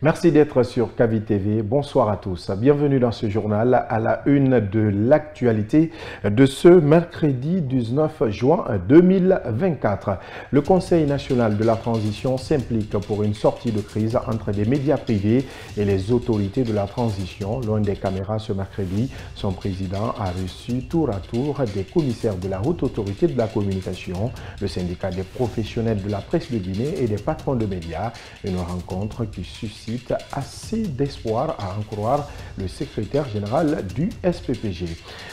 Merci d'être sur Kavi TV. Bonsoir à tous. Bienvenue dans ce journal à la une de l'actualité de ce mercredi 19 juin 2024. Le Conseil national de la transition s'implique pour une sortie de crise entre les médias privés et les autorités de la transition. Loin des caméras ce mercredi, son président a reçu tour à tour des commissaires de la Haute Autorité de la Communication, le syndicat des professionnels de la presse de Guinée et des patrons de médias. Une rencontre qui suscite assez d'espoir à en croire le secrétaire général du SPPG.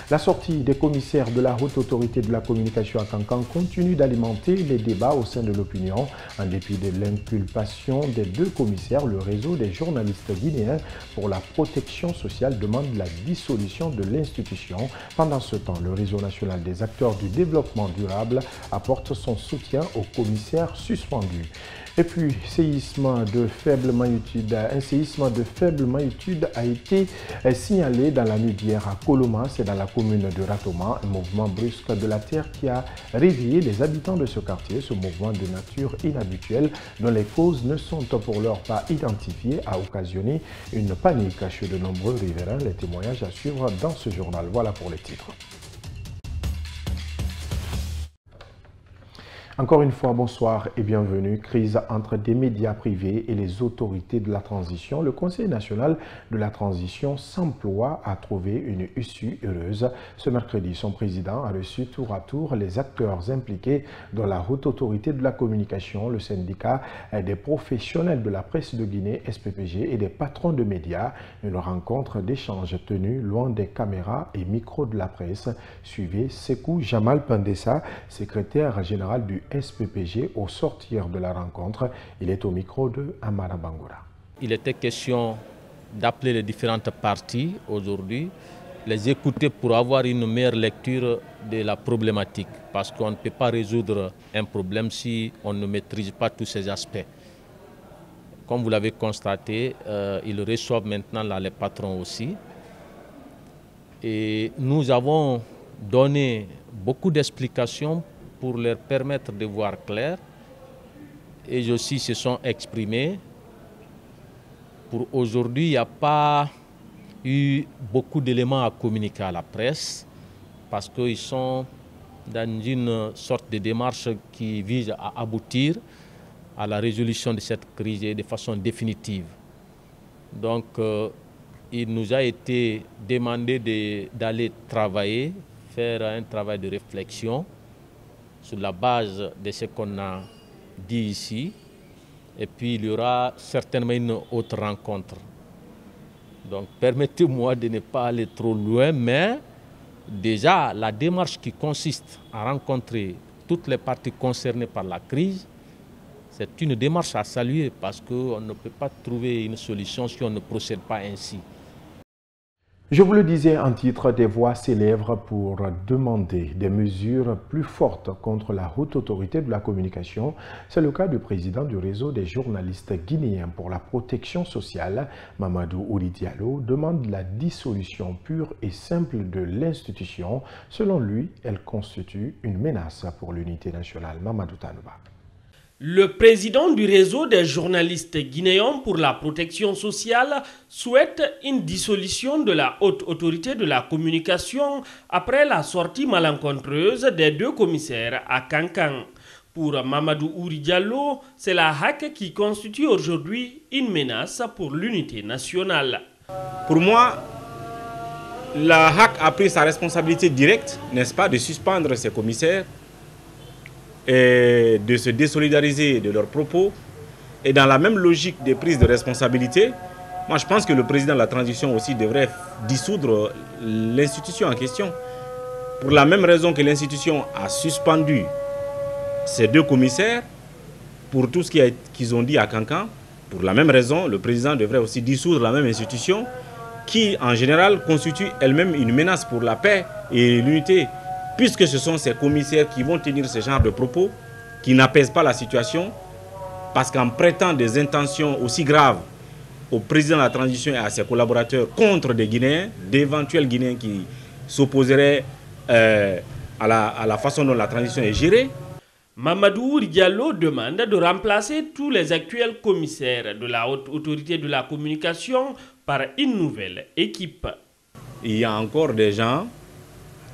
La sortie des commissaires de la Haute Autorité de la Communication à Kankan continue d'alimenter les débats au sein de l'opinion. En dépit de l'inculpation des deux commissaires, le réseau des journalistes guinéens pour la protection sociale demande la dissolution de l'institution. Pendant ce temps, le réseau national des acteurs du développement durable apporte son soutien aux commissaires suspendus. Et puis, un séisme de faible magnitude a été signalé dans la nuit d'hier à Koloma, c'est dans la commune de Ratoma, un mouvement brusque de la terre qui a réveillé les habitants de ce quartier. Ce mouvement de nature inhabituelle, dont les causes ne sont pour l'heure pas identifiées, a occasionné une panique chez de nombreux riverains. Les témoignages à suivre dans ce journal. Voilà pour les titres. Encore une fois, bonsoir et bienvenue. Crise entre des médias privés et les autorités de la transition. Le Conseil national de la transition s'emploie à trouver une issue heureuse. Ce mercredi, son président a reçu tour à tour les acteurs impliqués dans la Haute Autorité de la Communication, le syndicat des professionnels de la presse de Guinée, SPPG, et des patrons de médias. Une rencontre d'échange tenue loin des caméras et micros de la presse. Suivez Sekou Jamal Pandessa, secrétaire général du SPPG. Au sortir de la rencontre, il est au micro de Amara Bangoura. Il était question d'appeler les différentes parties aujourd'hui, les écouter pour avoir une meilleure lecture de la problématique, parce qu'on ne peut pas résoudre un problème si on ne maîtrise pas tous ces aspects. Comme vous l'avez constaté, ils reçoivent maintenant là, les patrons aussi. Et nous avons donné beaucoup d'explications pour leur permettre de voir clair. Et eux aussi se sont exprimés. Pour aujourd'hui, il n'y a pas eu beaucoup d'éléments à communiquer à la presse parce qu'ils sont dans une sorte de démarche qui vise à aboutir à la résolution de cette crise de façon définitive. Donc, il nous a été demandé d'aller travailler, faire un travail de réflexion sur la base de ce qu'on a dit ici. Et puis, il y aura certainement une autre rencontre. Donc, permettez-moi de ne pas aller trop loin, mais déjà, la démarche qui consiste à rencontrer toutes les parties concernées par la crise, c'est une démarche à saluer parce qu'on ne peut pas trouver une solution si on ne procède pas ainsi. Je vous le disais en titre, des voix s'élèvent pour demander des mesures plus fortes contre la Haute Autorité de la Communication. C'est le cas du président du réseau des journalistes guinéens pour la protection sociale, Mamadou Ouri Diallo, demande la dissolution pure et simple de l'institution. Selon lui, elle constitue une menace pour l'unité nationale. Mamadou Tanouba. Le président du réseau des journalistes guinéens pour la protection sociale souhaite une dissolution de la Haute Autorité de la Communication après la sortie malencontreuse des deux commissaires à Kankan. Pour Mamadou Ouri Diallo, c'est la HAC qui constitue aujourd'hui une menace pour l'unité nationale. Pour moi, la HAC a pris sa responsabilité directe, n'est-ce pas, de suspendre ses commissaires et de se désolidariser de leurs propos. Et dans la même logique des prises de responsabilité, moi je pense que le président de la transition aussi devrait dissoudre l'institution en question. Pour la même raison que l'institution a suspendu ces deux commissaires pour tout ce qu'ils ont dit à Kankan, pour la même raison, le président devrait aussi dissoudre la même institution qui en général constitue elle-même une menace pour la paix et l'unité, puisque ce sont ces commissaires qui vont tenir ce genre de propos, qui n'apaisent pas la situation, parce qu'en prêtant des intentions aussi graves au président de la transition et à ses collaborateurs contre des Guinéens, d'éventuels Guinéens qui s'opposeraient à la façon dont la transition est gérée. Mamadou Diallo demande de remplacer tous les actuels commissaires de la haute autorité de la communication par une nouvelle équipe. Il y a encore des gens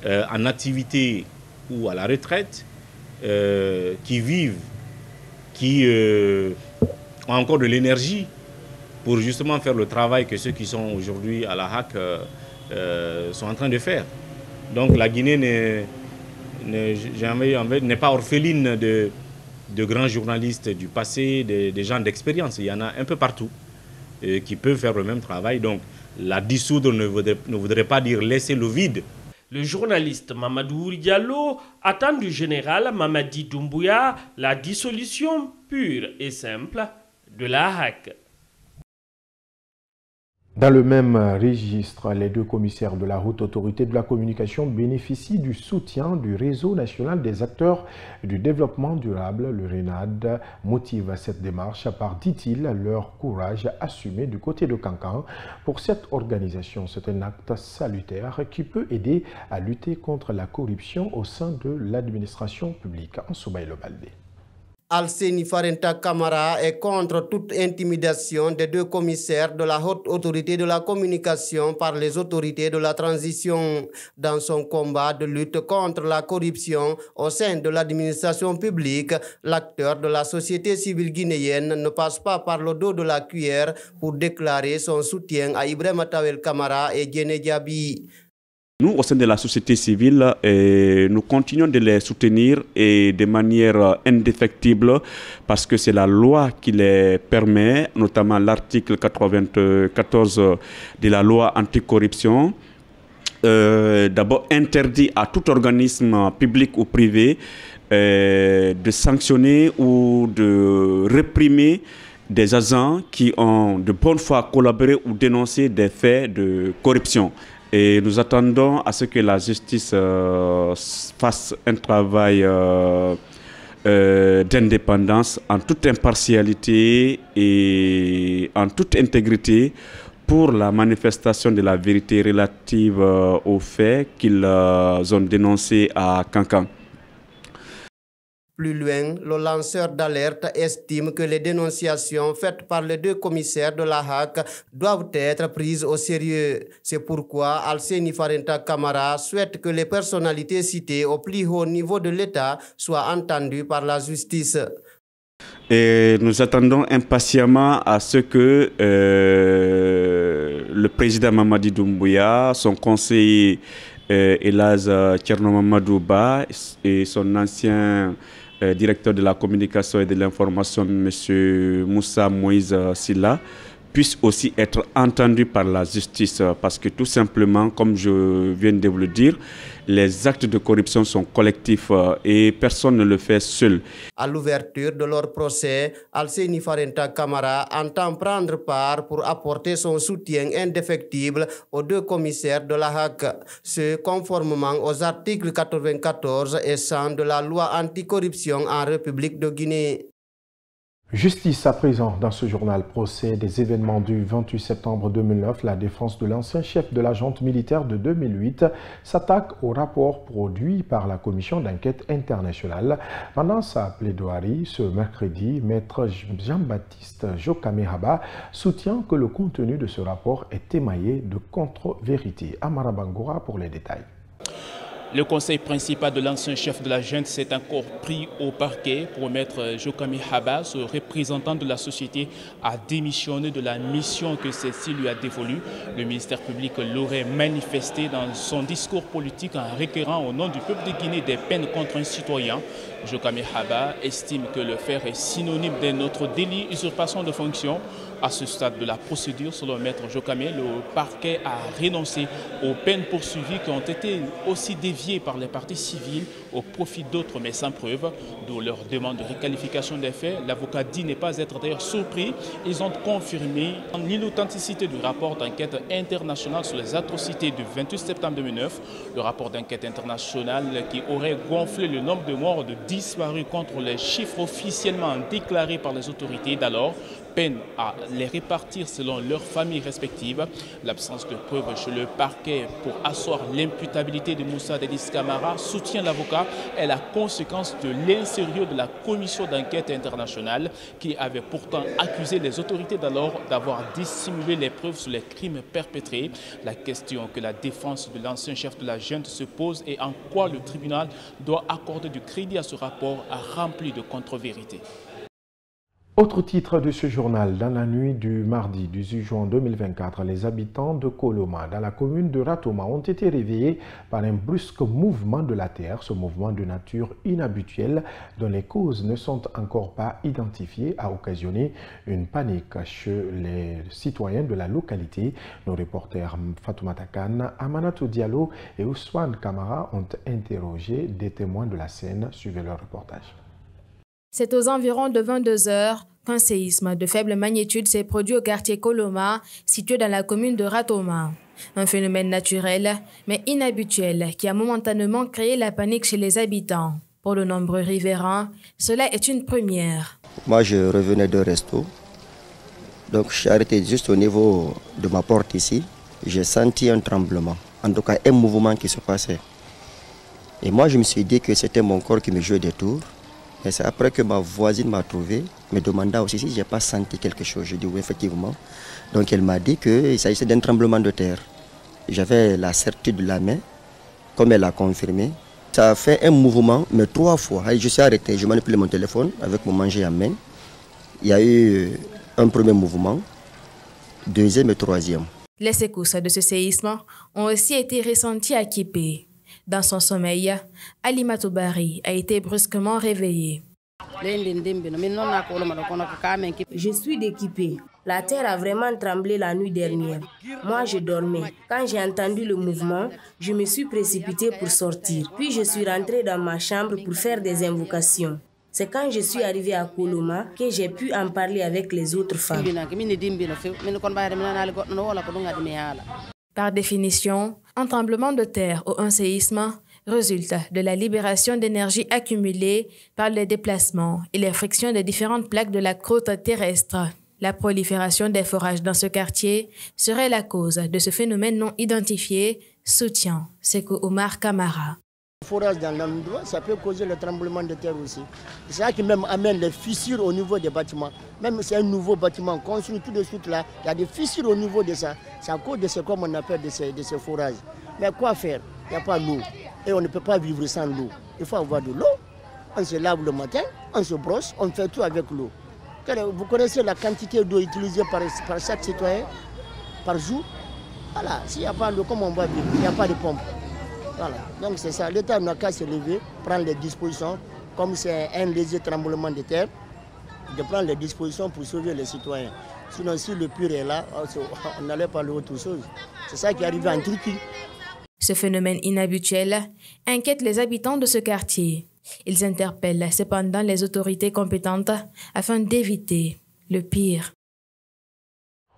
en activité ou à la retraite qui vivent, qui ont encore de l'énergie pour justement faire le travail que ceux qui sont aujourd'hui à la HAC sont en train de faire. Donc la Guinée n'est pas orpheline de grands journalistes du passé, des gens d'expérience. Il y en a un peu partout qui peuvent faire le même travail. Donc la dissoudre ne voudrait pas dire laisser le vide. Le journaliste Mamadou Diallo attend du général Mamadi Doumbouya la dissolution pure et simple de la HAC. Dans le même registre, les deux commissaires de la haute autorité de la communication bénéficient du soutien du réseau national des acteurs du développement durable. Le RENAD motive cette démarche par, dit-il, leur courage assumé du côté de Kankan. Pour cette organisation, c'est un acte salutaire qui peut aider à lutter contre la corruption au sein de l'administration publique. En Soubaïlo Baldé. Alseni Farenta Camara est contre toute intimidation des deux commissaires de la haute autorité de la communication par les autorités de la transition. Dans son combat de lutte contre la corruption au sein de l'administration publique, l'acteur de la société civile guinéenne ne passe pas par le dos de la cuillère pour déclarer son soutien à Ibrahima Tawel Camara et Djene Diaby. Nous, au sein de la société civile, nous continuons de les soutenir et de manière indéfectible parce que c'est la loi qui les permet, notamment l'article 94 de la loi anticorruption. D'abord interdit à tout organisme public ou privé de sanctionner ou de réprimer des agents qui ont de bonne foi collaboré ou dénoncé des faits de corruption. Et nous attendons à ce que la justice fasse un travail d'indépendance en toute impartialité et en toute intégrité pour la manifestation de la vérité relative aux faits qu'ils ont dénoncés à Kankan. Plus loin, le lanceur d'alerte estime que les dénonciations faites par les deux commissaires de la HAC doivent être prises au sérieux. C'est pourquoi Alseni Farenta Camara souhaite que les personnalités citées au plus haut niveau de l'État soient entendues par la justice. Et nous attendons impatiemment à ce que le président Mamadi Doumbouya, son conseiller Elaz Tcherno Mamadou Ba et son ancien directeur de la communication et de l'information, M. Moussa Moïse Silla, puissent aussi être entendus par la justice parce que tout simplement, comme je viens de vous le dire, les actes de corruption sont collectifs et personne ne le fait seul. À l'ouverture de leur procès, Alseni Farenta Camara entend prendre part pour apporter son soutien indéfectible aux deux commissaires de la HAC, ce conformément aux articles 94 et 100 de la loi anticorruption en République de Guinée. Justice à présent dans ce journal, procès des événements du 28 septembre 2009. La défense de l'ancien chef de la junte militaire de 2008 s'attaque au rapport produit par la commission d'enquête internationale. Pendant sa plaidoirie ce mercredi, maître Jean-Baptiste Jokame Haba soutient que le contenu de ce rapport est émaillé de contre-vérités. Amara Bangoura pour les détails. Le conseil principal de l'ancien chef de la junte s'est encore pris au parquet pour maître Jokame Haba, ce représentant de la société, a démissionné de la mission que celle-ci lui a dévolue. Le ministère public l'aurait manifesté dans son discours politique en requérant au nom du peuple de Guinée des peines contre un citoyen. Jokame Haba estime que le faire est synonyme d'un autre délit usurpation de fonction. À ce stade de la procédure, selon maître Jokame, le parquet a renoncé aux peines poursuivies qui ont été aussi déviées par les parties civiles au profit d'autres mais sans preuve, d'où leur demande de requalification des faits. L'avocat dit ne pas être d'ailleurs surpris. Ils ont confirmé l'inauthenticité du rapport d'enquête internationale sur les atrocités du 28 septembre 2009, le rapport d'enquête internationale qui aurait gonflé le nombre de morts de disparus contre les chiffres officiellement déclarés par les autorités d'alors. peinent à les répartir selon leurs familles respectives. L'absence de preuves chez le parquet pour asseoir l'imputabilité de Moussa Dadis Camara, soutient l'avocat, est la conséquence de l'insérieux de la commission d'enquête internationale qui avait pourtant accusé les autorités d'alors d'avoir dissimulé les preuves sur les crimes perpétrés. La question que la défense de l'ancien chef de la junte se pose est en quoi le tribunal doit accorder du crédit à ce rapport rempli de contre-vérités. Autre titre de ce journal, dans la nuit du mardi 18 juin 2024, les habitants de Koloma, dans la commune de Ratoma, ont été réveillés par un brusque mouvement de la terre. Ce mouvement de nature inhabituelle, dont les causes ne sont encore pas identifiées, a occasionné une panique chez les citoyens de la localité. Nos reporters Fatoumata Kane, Amanatou Diallo et Ousmane Kamara ont interrogé des témoins de la scène. Suivez leur reportage. C'est aux environs de 22 heures qu'un séisme de faible magnitude s'est produit au quartier Koloma, situé dans la commune de Ratoma. Un phénomène naturel, mais inhabituel, qui a momentanément créé la panique chez les habitants. Pour de nombreux riverains, cela est une première. Moi, je revenais de resto. Donc, je suis arrêté juste au niveau de ma porte ici. J'ai senti un tremblement, en tout cas un mouvement qui se passait. Et moi, je me suis dit que c'était mon corps qui me jouait des tours. Et c'est après que ma voisine m'a trouvé, me demanda aussi si je n'ai pas senti quelque chose. Je dis oui, effectivement. Donc elle m'a dit qu'il s'agissait d'un tremblement de terre. J'avais la certitude de la main, comme elle l'a confirmé. Ça a fait un mouvement, mais 3 fois. Je suis arrêté, je manipulais mon téléphone avec mon manger en main. Il y a eu un premier mouvement, deuxième et troisième. Les secousses de ce séisme ont aussi été ressenties à Kipé. Dans son sommeil, Alimatou Bari a été brusquement réveillé. Je suis d'équipé. La terre a vraiment tremblé la nuit dernière. Moi, je dormais. Quand j'ai entendu le mouvement, je me suis précipité pour sortir. Puis je suis rentré dans ma chambre pour faire des invocations. C'est quand je suis arrivé à Koloma que j'ai pu en parler avec les autres femmes. Par définition, un tremblement de terre ou un séisme résulte de la libération d'énergie accumulée par les déplacements et les frictions des différentes plaques de la croûte terrestre. La prolifération des forages dans ce quartier serait la cause de ce phénomène non identifié, soutient Seko Omar Kamara. Le forage dans l'endroit, ça peut causer le tremblement de terre aussi. C'est ça qui même amène les fissures au niveau des bâtiments. Même si c'est un nouveau bâtiment construit tout de suite là, il y a des fissures au niveau de ça. C'est à cause de ce qu'on appelle de ces forages. Mais quoi faire? Il n'y a pas d'eau. Et on ne peut pas vivre sans l'eau. Il faut avoir de l'eau. On se lave le matin, on se brosse, on fait tout avec l'eau. Vous connaissez la quantité d'eau utilisée par chaque citoyen par jour? Voilà, s'il n'y a pas d'eau, comment on va vivre? Il n'y a pas de pompe. Voilà, donc c'est ça. L'État n'a qu'à se lever, prendre les dispositions, comme c'est un léger tremblement de terre, de prendre les dispositions pour sauver les citoyens. Sinon, si le pire est là, on n'allait pas autre chose. C'est ça qui est arrivé en Turquie. Ce phénomène inhabituel inquiète les habitants de ce quartier. Ils interpellent cependant les autorités compétentes afin d'éviter le pire.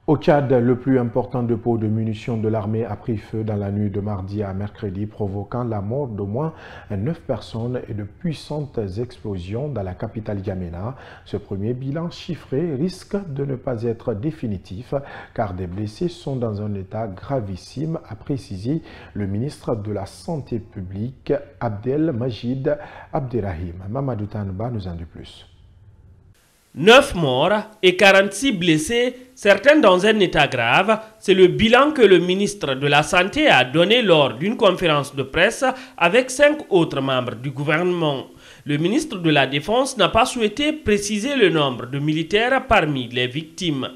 Au Tchad, le plus important dépôt de munitions de l'armée a pris feu dans la nuit de mardi à mercredi, provoquant la mort d'au moins 9 personnes et de puissantes explosions dans la capitale N'Djamena. Ce premier bilan chiffré risque de ne pas être définitif car des blessés sont dans un état gravissime, a précisé le ministre de la Santé publique Abdel Majid Abderrahim. Mamadou Tanba nous en dit plus. 9 morts et 46 blessés, certains dans un état grave, c'est le bilan que le ministre de la Santé a donné lors d'une conférence de presse avec 5 autres membres du gouvernement. Le ministre de la Défense n'a pas souhaité préciser le nombre de militaires parmi les victimes.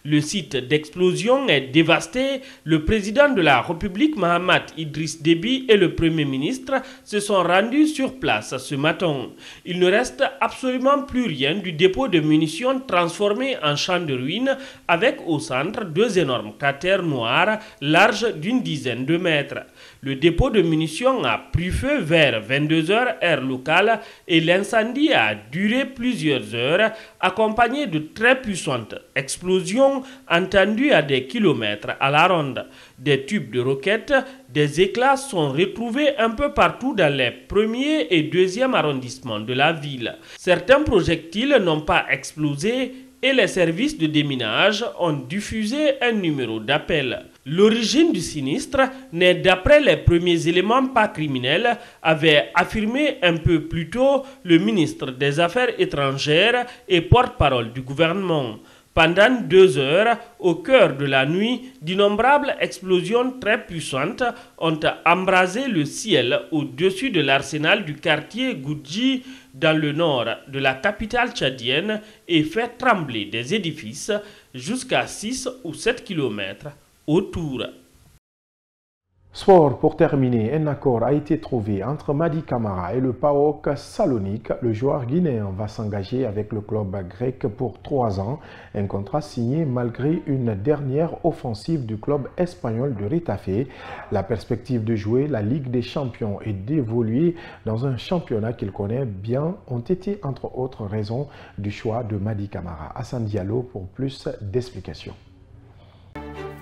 Le site d'explosion est dévasté. Le président de la République, Mahamat Idriss Déby, et le Premier ministre se sont rendus sur place ce matin. Il ne reste absolument plus rien du dépôt de munitions transformé en champ de ruines avec au centre 2 énormes cratères noirs larges d'une dizaine de mètres. Le dépôt de munitions a pris feu vers 22 h heure locale et l'incendie a duré plusieurs heures accompagné de très puissantes explosions entendues à des kilomètres à la ronde. Des tubes de roquettes, des éclats sont retrouvés un peu partout dans les premiers et deuxièmes arrondissements de la ville. Certains projectiles n'ont pas explosé et les services de déminage ont diffusé un numéro d'appel. L'origine du sinistre n'est, d'après les premiers éléments, pas criminel, avait affirmé un peu plus tôt le ministre des Affaires étrangères et porte-parole du gouvernement. Pendant 2 heures, au cœur de la nuit, d'innombrables explosions très puissantes ont embrasé le ciel au-dessus de l'arsenal du quartier Goudji dans le nord de la capitale tchadienne et fait trembler des édifices jusqu'à 6 ou 7 km autour. Sport, pour terminer, un accord a été trouvé entre Mady Camara et le PAOK Salonique. Le joueur guinéen va s'engager avec le club grec pour 3 ans. Un contrat signé malgré une dernière offensive du club espagnol de Retafe. La perspective de jouer la Ligue des Champions et d'évoluer dans un championnat qu'il connaît bien ont été entre autres raisons du choix de Mady Camara. Hassan Diallo pour plus d'explications.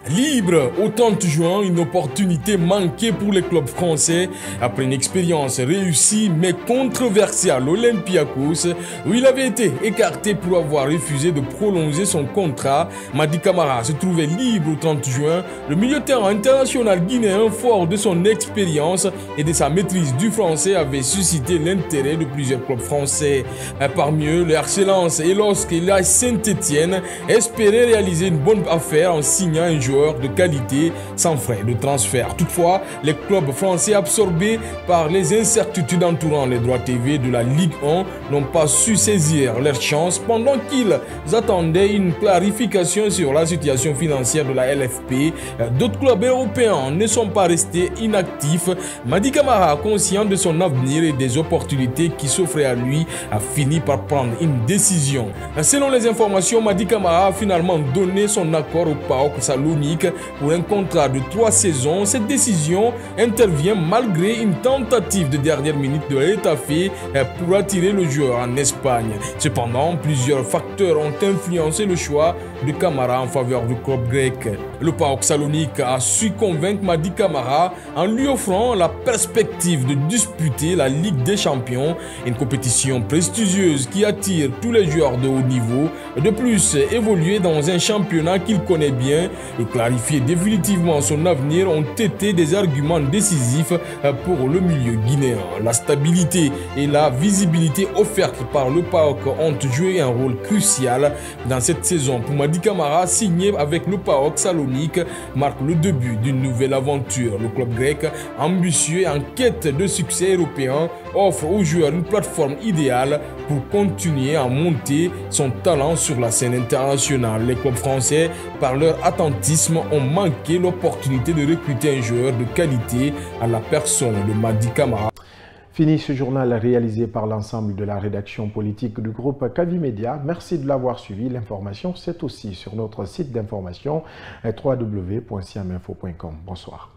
Libre au 30 juin, une opportunité manquée pour les clubs français après une expérience réussie mais controversée à l'Olympiakos où il avait été écarté pour avoir refusé de prolonger son contrat. Mady Camara se trouvait libre au 30 juin. Le milieu de terrain international guinéen, fort de son expérience et de sa maîtrise du français, avait suscité l'intérêt de plusieurs clubs français. Parmi eux, le RC Lens et LOSC et la Saint-Etienne espéraient réaliser une bonne affaire en signant un joueur de qualité sans frais de transfert. Toutefois, les clubs français absorbés par les incertitudes entourant les droits TV de la Ligue 1 n'ont pas su saisir leur chance pendant qu'ils attendaient une clarification sur la situation financière de la LFP. D'autres clubs européens ne sont pas restés inactifs. Mady Camara, conscient de son avenir et des opportunités qui s'offraient à lui, a fini par prendre une décision. Selon les informations, Mady Camara a finalement donné son accord au PAOK Salonique pour un contrat de 3 saisons. Cette décision intervient malgré une tentative de dernière minute de Retafe pour attirer le joueur en Espagne. Cependant, plusieurs facteurs ont influencé le choix de Camara en faveur du club grec. Le PAOK Salonique a su convaincre Mady Camara en lui offrant la perspective de disputer la Ligue des Champions, une compétition prestigieuse qui attire tous les joueurs de haut niveau. De plus, évoluer dans un championnat qu'il connaît bien et clarifier définitivement son avenir ont été des arguments décisifs pour le milieu guinéen. La stabilité et la visibilité offertes par le PAOK ont joué un rôle crucial dans cette saison. Pour Mady Camara, signé avec le PAOK Salonique, marque le début d'une nouvelle aventure. Le club grec, ambitieux et en quête de succès européen, offre aux joueurs une plateforme idéale pour continuer à monter son talent sur la scène internationale. Les clubs français, par leur attentisme, ont manqué l'opportunité de recruter un joueur de qualité à la personne de Mady Camara. Fini ce journal réalisé par l'ensemble de la rédaction politique du groupe Kavi Média. Merci de l'avoir suivi. L'information, c'est aussi sur notre site d'information www.siaminfo.com. Bonsoir.